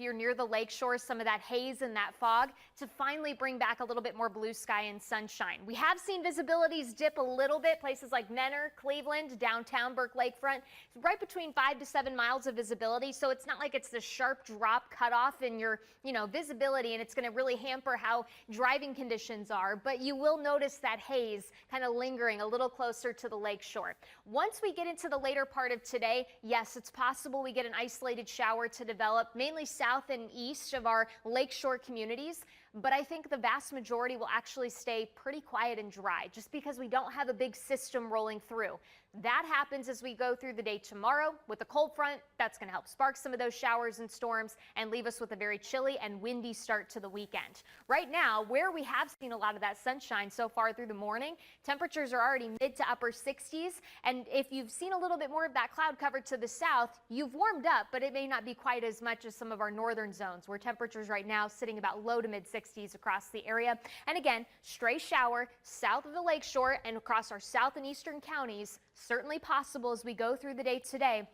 you're near the lake shore, some of that haze and that fog to finally bring back a little bit more blue sky and sunshine. We have seen visibilities dip a little bit, places like Menor, Cleveland, downtown Burke Lakefront, right between 5 to 7 miles of visibility. So it's not like it's the sharp drop cut off in your, visibility, and it's going to really hamper how driving conditions are. But you will notice that haze kind of lingering a little closer to the lake shore. Once we get into the later part of today, yes, it's possible we get an isolated shower to develop, mainly south and east of our lakeshore communities. But I think the vast majority will actually stay pretty quiet and dry just because we don't have a big system rolling through. That happens as we go through the day tomorrow with a cold front. That's going to help spark some of those showers and storms and leave us with a very chilly and windy start to the weekend. Right now, where we have seen a lot of that sunshine so far through the morning, temperatures are already mid to upper 60s. And if you've seen a little bit more of that cloud cover to the south, you've warmed up, but it may not be quite as much as some of our northern zones where temperatures right now sitting about low to mid 60s across the area. And again, stray shower south of the lakeshore and across our south and eastern counties, certainly possible as we go through the day today.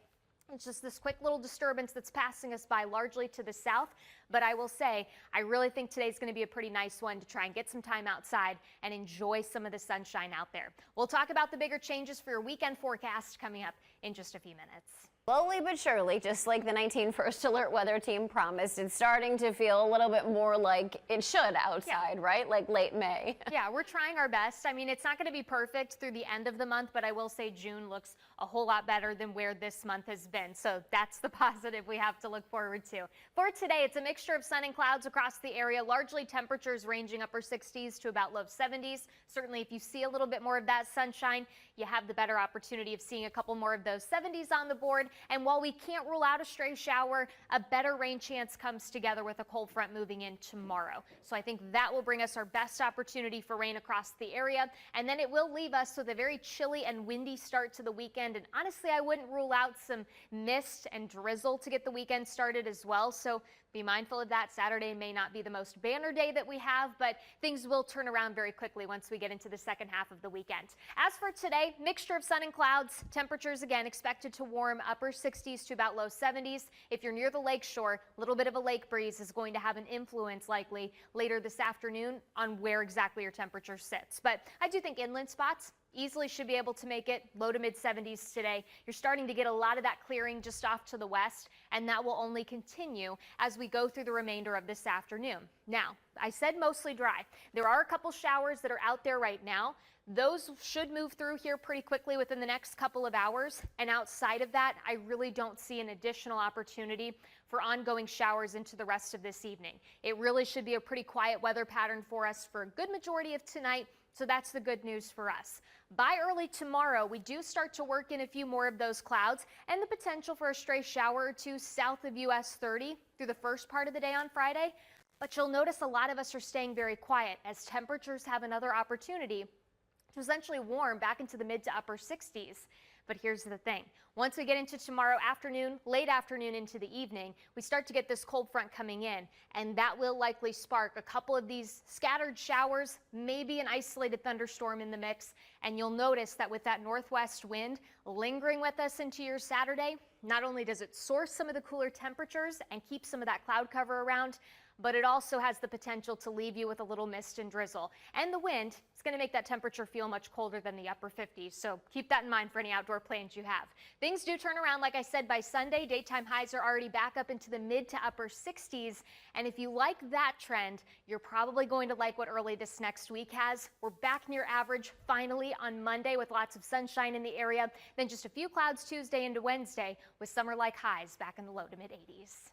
It's just this quick little disturbance that's passing us by largely to the south. But I will say, I really think today's going to be a pretty nice one to try and get some time outside and enjoy some of the sunshine out there. We'll talk about the bigger changes for your weekend forecast coming up in just a few minutes. Slowly but surely, just like the 19 First Alert weather team promised, it's starting to feel a little bit more like it should outside, right? Like late May. Yeah, we're trying our best. I mean, it's not going to be perfect through the end of the month, but I will say June looks a whole lot better than where this month has been. So that's the positive we have to look forward to. For today, it's a mixture of sun and clouds across the area, largely temperatures ranging upper 60s to about low 70s. Certainly, if you see a little bit more of that sunshine, you have the better opportunity of seeing a couple more of those 70s on the board. And while we can't rule out a stray shower, a better rain chance comes together with a cold front moving in tomorrow. So I think that will bring us our best opportunity for rain across the area. And then it will leave us with a very chilly and windy start to the weekend. And honestly, I wouldn't rule out some mist and drizzle to get the weekend started as well. So be mindful of that. Saturday may not be the most banner day that we have, but things will turn around very quickly once we get into the second half of the weekend. As for today, mixture of sun and clouds. Temperatures again expected to warm upper 60s to about low 70s. If you're near the lake shore, a little bit of a lake breeze is going to have an influence likely later this afternoon on where exactly your temperature sits. But I do think inland spots easily should be able to make it low to mid 70s today. You're starting to get a lot of that clearing just off to the west, and that will only continue as we go through the remainder of this afternoon. Now, I said mostly dry. There are a couple showers that are out there right now. Those should move through here pretty quickly within the next couple of hours. And outside of that, I really don't see an additional opportunity for ongoing showers into the rest of this evening. It really should be a pretty quiet weather pattern for us for a good majority of tonight. So that's the good news for us. By early tomorrow, we do start to work in a few more of those clouds and the potential for a stray shower or two south of US 30 through the first part of the day on Friday. But you'll notice a lot of us are staying very quiet as temperatures have another opportunity to essentially warm back into the mid to upper 60s. But here's the thing. Once we get into tomorrow afternoon, late afternoon into the evening, we start to get this cold front coming in, and that will likely spark a couple of these scattered showers, maybe an isolated thunderstorm in the mix. And you'll notice that with that northwest wind lingering with us into your Saturday, not only does it source some of the cooler temperatures and keep some of that cloud cover around, but it also has the potential to leave you with a little mist and drizzle. And the wind is going to make that temperature feel much colder than the upper 50s. So keep that in mind for any outdoor plans you have. Things do turn around, like I said, by Sunday. Daytime highs are already back up into the mid to upper 60s. And if you like that trend, you're probably going to like what early this next week has. We're back near average finally on Monday with lots of sunshine in the area. Then just a few clouds Tuesday into Wednesday with summer-like highs back in the low to mid 80s.